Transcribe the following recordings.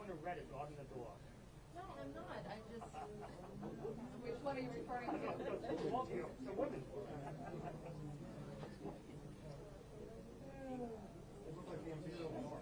to Reddit on the door. No, I'm not. I just. Which one are you referring to? The women. It looks like the Imperial War.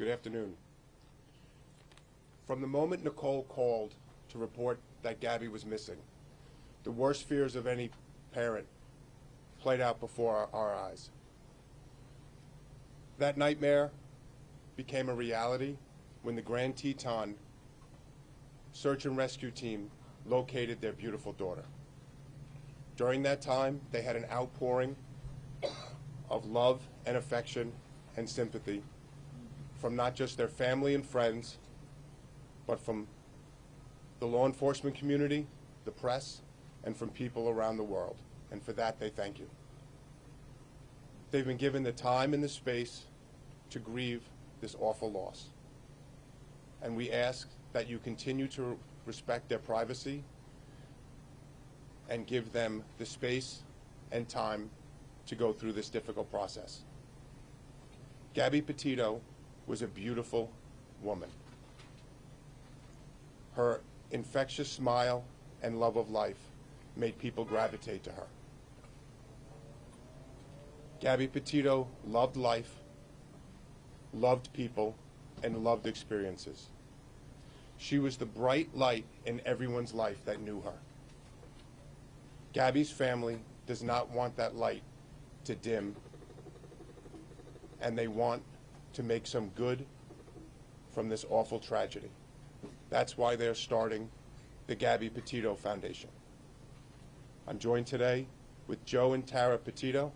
Good afternoon. From the moment Nicole called to report that Gabby was missing, the worst fears of any parent played out before our eyes. That nightmare became a reality when the Grand Teton search and rescue team located their beautiful daughter. During that time, they had an outpouring of love and affection and sympathy from not just their family and friends, but from the law enforcement community, the press, and from people around the world. And for that, they thank you. They've been given the time and the space to grieve this awful loss. And we ask that you continue to respect their privacy and give them the space and time to go through this difficult process. Gabby Petito was a beautiful woman. Her infectious smile and love of life made people gravitate to her. Gabby Petito loved life loved people, and loved experiences. She was the bright light in everyone's life that knew her. Gabby's family does not want that light to dim, and they want to make some good from this awful tragedy. That's why they're starting the Gabby Petito Foundation. I'm joined today with Joe and Tara Petito,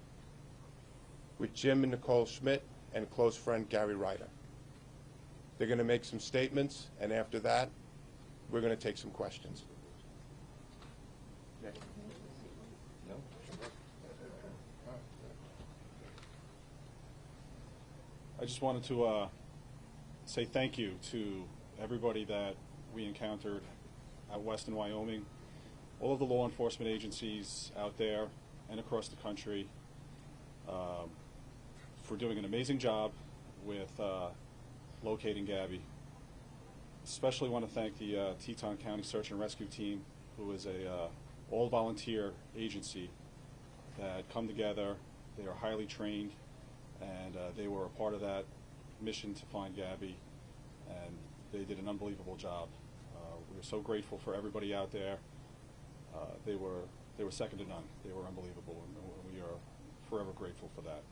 with Jim and Nicole Schmidt, and close friend Gary Ryder. They're going to make some statements, and after that, we're going to take some questions. I just wanted to say thank you to everybody that we encountered out west in Wyoming, all of the law enforcement agencies out there and across the country for doing an amazing job with locating Gabby. Especially want to thank the Teton County Search and Rescue Team, who is a all-volunteer agency that come together. They are highly trained, and they were a part of that mission to find Gabby, and they did an unbelievable job. We are so grateful for everybody out there. They were second to none. They were unbelievable, and we are forever grateful for that.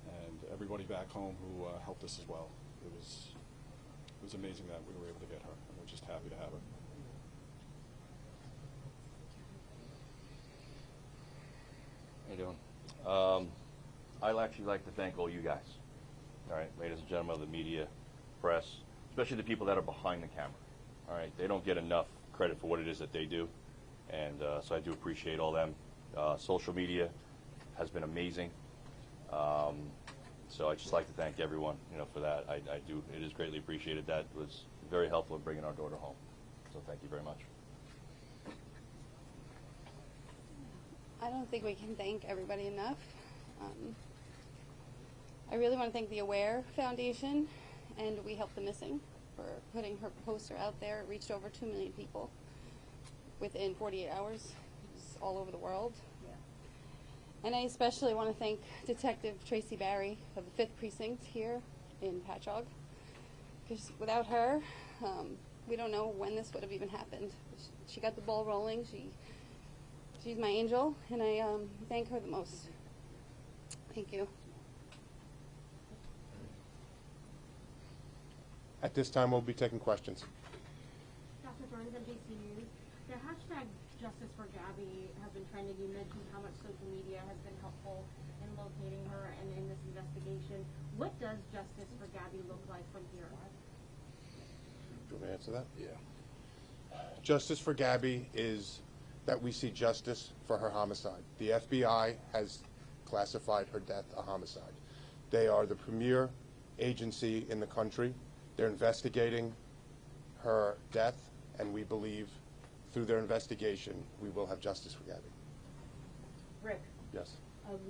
And everybody back home who helped us as well. It was amazing that we were able to get her, and we're just happy to have her. How you doing? I'd actually like to thank all you guys, all right, ladies and gentlemen of the media, press, especially the people that are behind the camera, all right? They don't get enough credit for what it is that they do, and so I do appreciate all them. Social media has been amazing, so I'd just like to thank everyone, for that. I do, it is greatly appreciated. That was very helpful in bringing our daughter home, so thank you very much. I don't think we can thank everybody enough. I really want to thank the Aware Foundation and We Help the Missing for putting her poster out there. It reached over 2 million people within 48 hours. It was all over the world. Yeah. And I especially want to thank Detective Tracy Barry of the 5th Precinct here in Patchogue, because without her, we don't know when this would have even happened. She got the ball rolling. She's my angel, and I thank her the most. Thank you. At this time, we'll be taking questions. Dr. Burns, NBC News. The hashtag Justice for Gabby has been trending. You mentioned how much social media has been helpful in locating her and in this investigation. What does Justice for Gabby look like from here? Do you want me to answer that? Yeah. Justice for Gabby is that we see justice for her homicide. The FBI has classified her death a homicide. They are the premier agency in the country. They're investigating her death, and we believe through their investigation we will have justice for Gabby. Rick. Yes.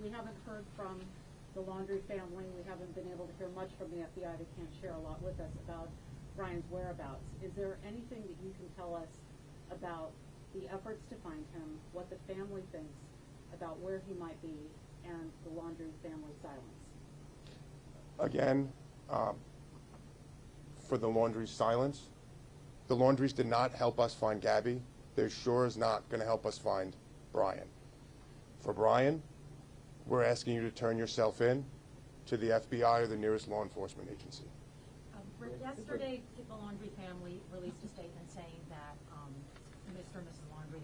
We haven't heard from the Laundrie family. We haven't been able to hear much from the FBI. They can't share a lot with us about Brian's whereabouts. Is there anything that you can tell us about the efforts to find him, what the family thinks about where he might be, and the Laundrie family silence? Again, for the Laundrie's silence, the Laundries did not help us find Gabby. They're sure is not going to help us find Brian. For Brian, we're asking you to turn yourself in to the FBI or the nearest law enforcement agency. Yesterday, the Laundrie family released a statement saying that Mr. and Mrs. Laundrie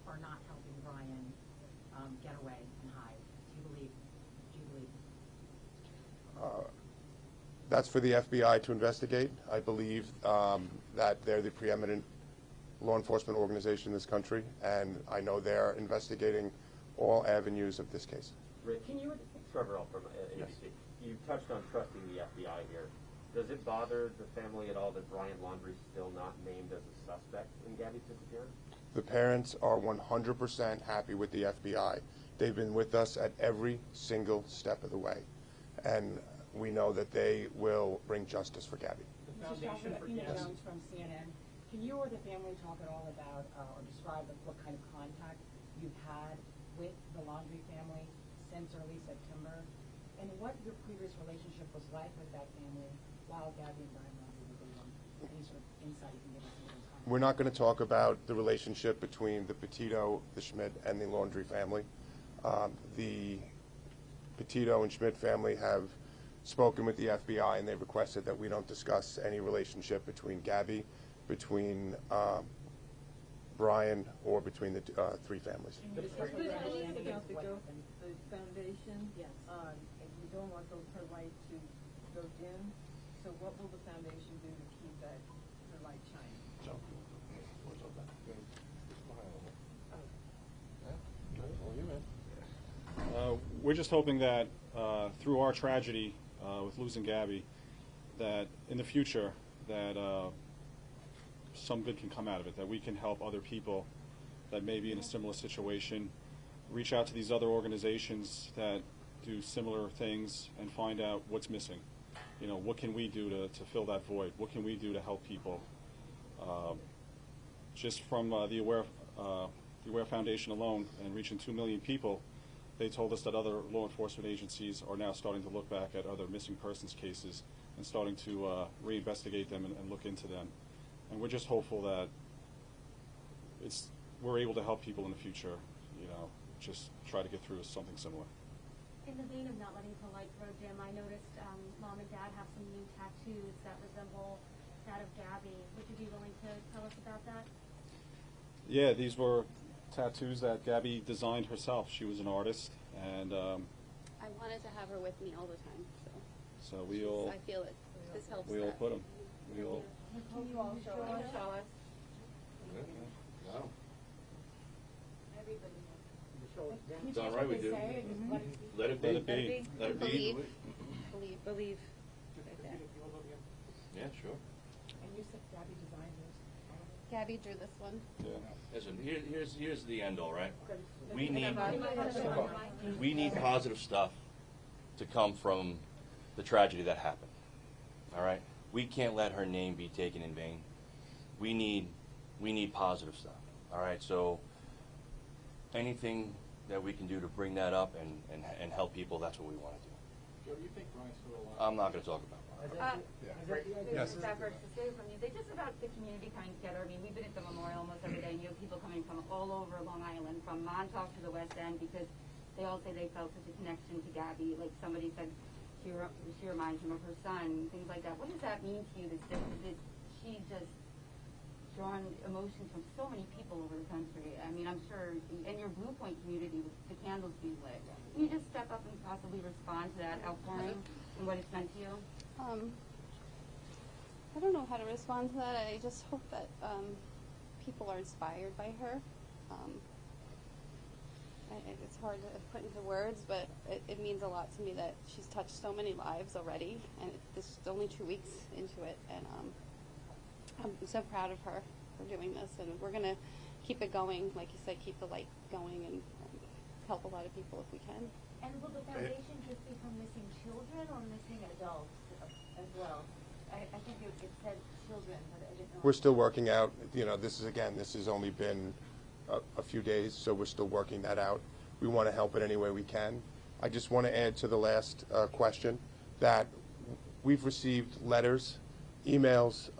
are not helping Brian get away and hide. Do you believe? That's for the FBI to investigate. I believe that they're the preeminent law enforcement organization in this country, and I know they're investigating all avenues of this case. Rick, can you, Trevor from NBC, yes. You touched on trusting the FBI here. Does it bother the family at all that Brian Laundrie's still not named as a suspect in Gabby's disappearance? The parents are 100% happy with the FBI. They've been with us at every single step of the way, and we know that they will bring justice for Gabby. The Foundation for Gabby from CNN. Can you or the family talk at all about or describe what kind of contact you've had with the Laundrie family since early September? And what your previous relationship was like with that family while Gabby and Brian Laundrie were dating? Any sort of insight you can give us into those comments? We're not going to talk about the relationship between the Petito, the Schmidt, and the Laundrie family. The Petito and Schmidt family have spoken with the FBI, and they've requested that we don't discuss any relationship between Gabby, between Brian, or between the three families. Can you discuss what that is against what happened? The foundation, Yes. and you don't want her light to go dim, so what will the foundation do to keep that, her light shining? We're just hoping that through our tragedy with losing Gabby, that in the future that some good can come out of it, that we can help other people that may be in a similar situation, reach out to these other organizations that do similar things and find out what's missing. You know, what can we do to fill that void? What can we do to help people? Just from the Aware Foundation alone and reaching 2 million people, they told us that other law enforcement agencies are now starting to look back at other missing persons cases and starting to reinvestigate them and look into them. And we're just hopeful that we're able to help people in the future, you know, just try to get through something similar. In the vein of not letting her light grow dim, I noticed Mom and Dad have some new tattoos that resemble that of Gabby. Would you be willing to tell us about that? Yeah, these were tattoos that Gabby designed herself. She was an artist, and I wanted to have her with me all the time, so we all I feel it. This helps. we all that. put them. We all. Can you all show us? Show us. No. Everybody It's all right, we do. Let it be. Let it be. Let it be. Believe. Yeah, sure. And you said Gabby designed this. Gabby drew this one. Yeah. Listen, here's the end all, right? We need positive stuff to come from the tragedy that happened. All right? We can't let her name be taken in vain. We need positive stuff. All right? So anything that we can do to bring that up and help people, that's what we want to do. Joe, do you think Brian's still alive? I'm not going to talk about it. Yes. They just about the community coming together. I mean, we've been at the memorial almost every day, and you have people coming from all over Long Island, from Montauk to the West End, because they all say they felt such a connection to Gabby. Like somebody said, she reminds them of her son, things like that. What does that mean to you that she just drawn emotions from so many people over the country? I mean, I'm sure, and your Blue Point community with the candles being lit. Can you just step up and possibly respond to that outpouring and what it's meant to you? I don't know how to respond to that. I just hope that people are inspired by her. It's hard to put into words, but it means a lot to me that she's touched so many lives already, and this is only 2 weeks into it, and I'm so proud of her for doing this, and we're going to keep it going, like you said, keep the light going and help a lot of people if we can. And will the foundation just be for missing children or missing adults as well? I think it said children, but I didn't know. We're still working out, you know, this has only been a few days, so we're still working that out. We want to help it any way we can. I just want to add to the last question that we've received letters, emails,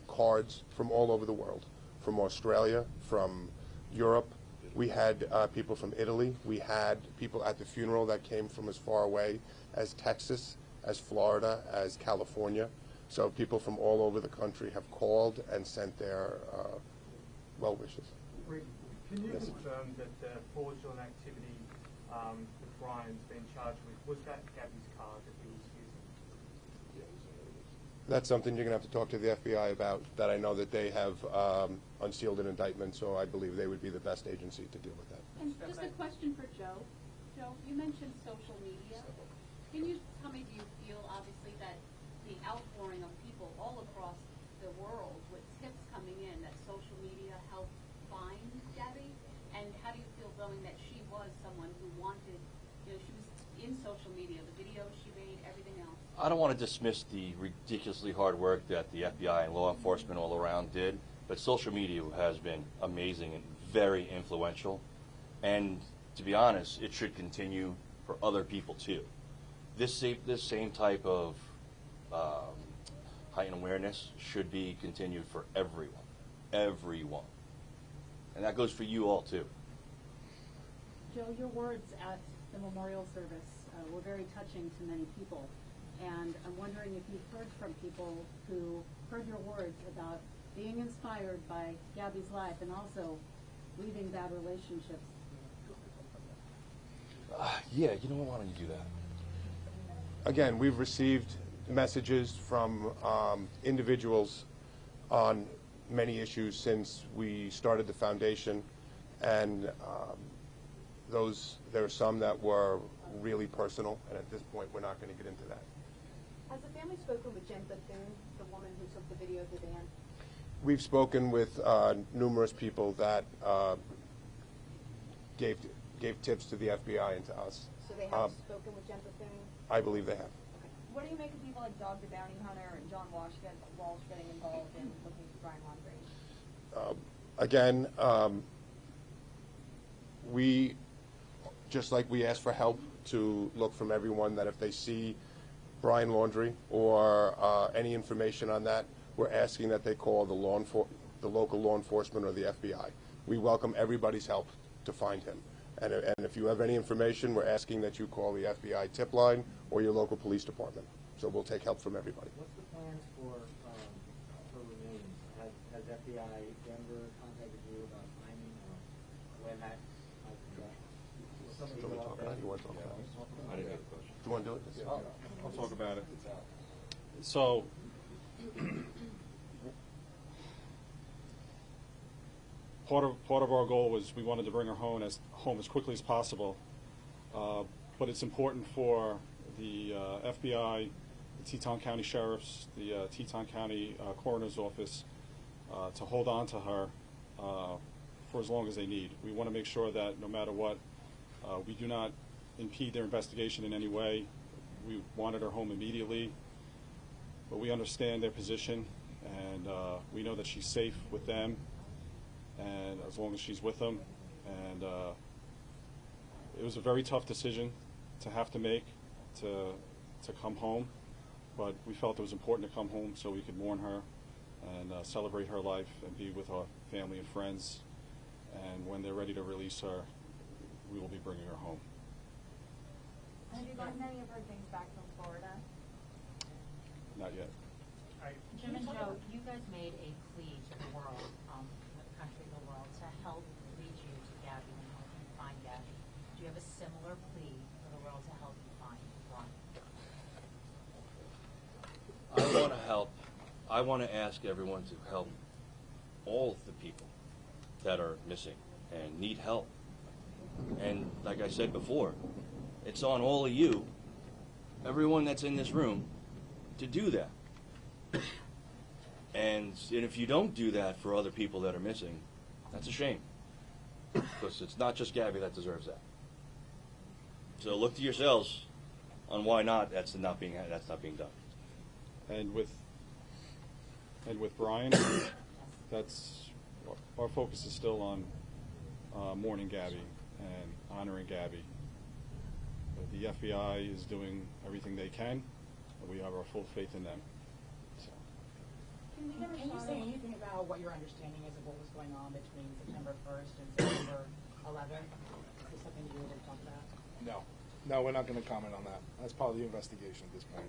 cards from all over the world, from Australia, from Europe. We had people from Italy. We had people at the funeral that came from as far away as Texas, as Florida, as California. So people from all over the country have called and sent their well wishes. Can you confirm that the fraudulent activity that Brian's been charged with, was that Gabby's car that he was using? That's something you're going to have to talk to the FBI about. That I know that they have unsealed an indictment, so I believe they would be the best agency to deal with that. And just a question for Joe. Joe, you mentioned social media. Can you tell me, do you feel obviously that the outpouring of people all across the world with tips coming in, that social media helped find Gabby? And how do you feel knowing that she was someone who wanted, you know, she was in social media, the videos she made, everything else? I don't want to dismiss the ridiculously hard work that the FBI and law enforcement all around did, but social media has been amazing and very influential. And to be honest, it should continue for other people too. this same type of heightened awareness should be continued for everyone. And that goes for you all too. Joe, your words at the memorial service were very touching to many people. And I'm wondering if you've heard from people who heard your words about being inspired by Gabby's life and also leaving bad relationships. Yeah, you know what, why don't you do that? Again, we've received messages from individuals on many issues since we started the foundation, and there are some that were really personal, and at this point we're not going to get into that. Has the family spoken with Jen Bethune, the woman who took the video of the van? We've spoken with numerous people that gave tips to the FBI and to us. So they have spoken with Jen Bethune? I believe they have. Okay. What do you make of people like Dog the Bounty Hunter and John Walsh getting involved in looking for Brian Laundrie? Again, we, just like we ask for help to look from everyone, that if they see Brian Laundrie or any information on that, we're asking that they call the local law enforcement or the FBI. We welcome everybody's help to find him. And if you have any information, we're asking that you call the FBI tip line or your local police department. So we'll take help from everybody. What's the plans for remains? Has FBI Denver contacted you about timing or when that might be done? Will somebody go out there? You want to talk about it? I didn't have a question. Do you want to do it? Yeah, I'll talk about it. So, part of our goal was we wanted to bring her home as quickly as possible, but it's important for the FBI, the Teton County Sheriff's, the Teton County Coroner's Office to hold on to her for as long as they need. We want to make sure that no matter what, we do not impede their investigation in any way. We wanted her home immediately, but we understand their position, and we know that she's safe with them, and as long as she's with them. And it was a very tough decision to have to make to come home, but we felt it was important to come home so we could mourn her and celebrate her life and be with our family and friends. And when they're ready to release her, we will be bringing her home. Have you gotten any of her things back from Florida? Not yet. Jim and Joe, you guys made a plea to the world, the country, the world, to help lead you to Gabby and help you find Gabby. Do you have a similar plea for the world to help you find Brian? I want to help. I want to ask everyone to help all of the people that are missing and need help. And like I said before, it's on all of you, everyone that's in this room, to do that. And if you don't do that for other people that are missing, that's a shame. Because it's not just Gabby that deserves that. So look to yourselves on why not that's not being done. And with Brian, that's our focus is still on mourning Gabby and honoring Gabby. The FBI is doing everything they can, and we have our full faith in them. So. Can you say anything about what your understanding is of what was going on between September 1st and September 11th? Is there something you would talk about? No, we're not going to comment on that. That's part of the investigation at this point.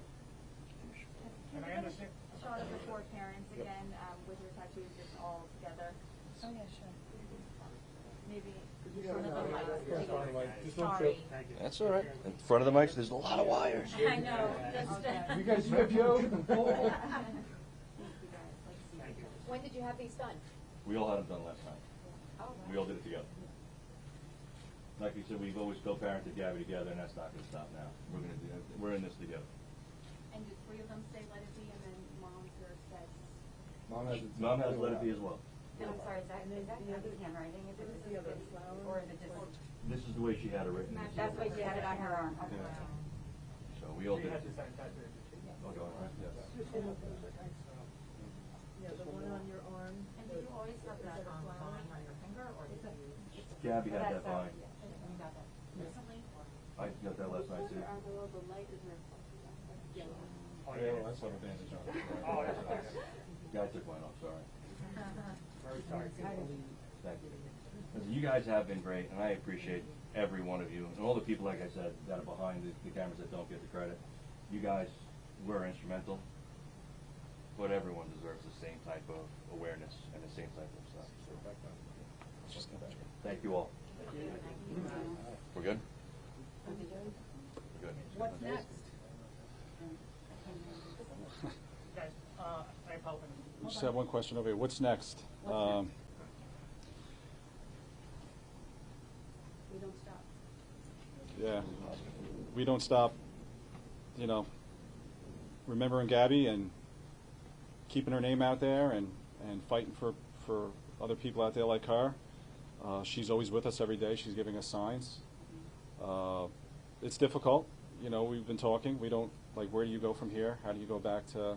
Can I understand? Shot of the four parents again with your tattoos just all together. Oh yeah, sure. Maybe. Sorry. That's all right. In front of the mics, there's a lot of wires. I know. You guys hear Joe? When did you have these done? We all had them done last time. Oh, We all did it together. Like you said, we've always co-parented Gabby together, and that's not going to stop now. We're in this together. And did three of them say let it be, and then mom's or says? Mom has let it be as well. No, I'm sorry, is that Gabby's handwriting? Is it or is it just? This is the way she had it written. That's why she had it on her arm. Okay. So we all You did had it. the same tattoo. Okay, all right, yes. Yeah, the one on your arm. And did you always have that vine on your finger, or did you? Gabby had that vine. You got that recently, or? I got that last night too. The light is yellow. Oh, yeah, well, that's what advantage on it. Oh, that's nice. Guy took mine off, sorry. Very sorry. Thank you. Listen, you guys have been great, and I appreciate every one of you, and all the people, like I said, that are behind the cameras that don't get the credit. You guys were instrumental, but everyone deserves the same type of awareness and the same type of stuff. So, thank you all. We're good? We're good. What's next? Guys, I apologize. We just have one question over here. What's next? We don't stop. Yeah, we don't stop, you know, remembering Gabby and keeping her name out there and fighting for other people out there like her. She's always with us every day. She's giving us signs. It's difficult. You know, we've been talking. We don't, like, where do you go from here? How do you go back to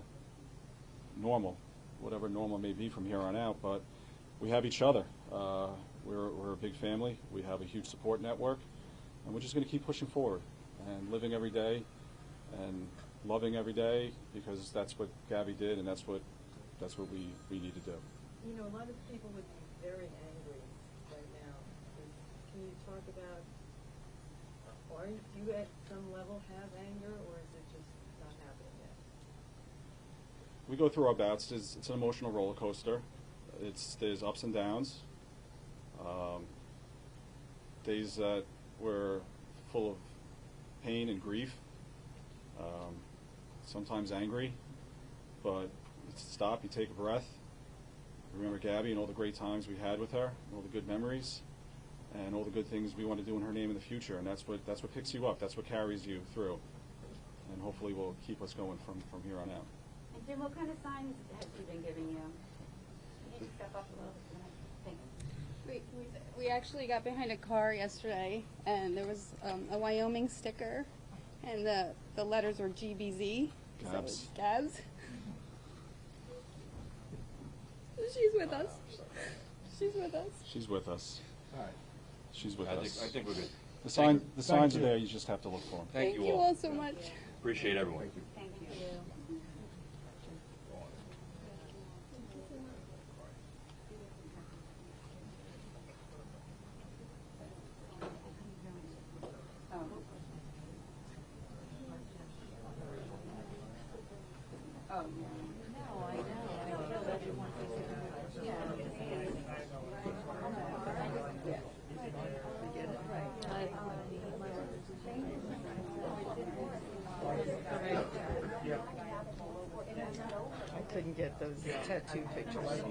normal, whatever normal may be from here on out? But we have each other. We're a big family. We have a huge support network. And we're just going to keep pushing forward and living every day and loving every day, because that's what Gabby did, and that's what we need to do. You know, a lot of people would be very angry right now. Can you talk about, or do you at some level have anger, or is it just not happening yet? We go through our bouts. It's an emotional roller coaster. There's ups and downs. Days that we're full of pain and grief. Sometimes angry, but you stop, you take a breath, remember Gabby and all the great times we had with her, all the good memories, and all the good things we want to do in her name in the future. And that's what picks you up. That's what carries you through, and hopefully will keep us going from here on out. And Jim, what kind of signs has she been giving you? Can you step up a little bit? Thanks. We actually got behind a car yesterday, and there was a Wyoming sticker, and the letters were GBZ. Gabs. So Gabs. She's with us. She's with us. She's with us. All right. She's with us. I think we're good. The signs are there. You just have to look for them. Thank you you all. all so much. Appreciate everyone. Thank you. Oh, no, I know. I feel that you want to, yeah. I couldn't get those tattoo pictures.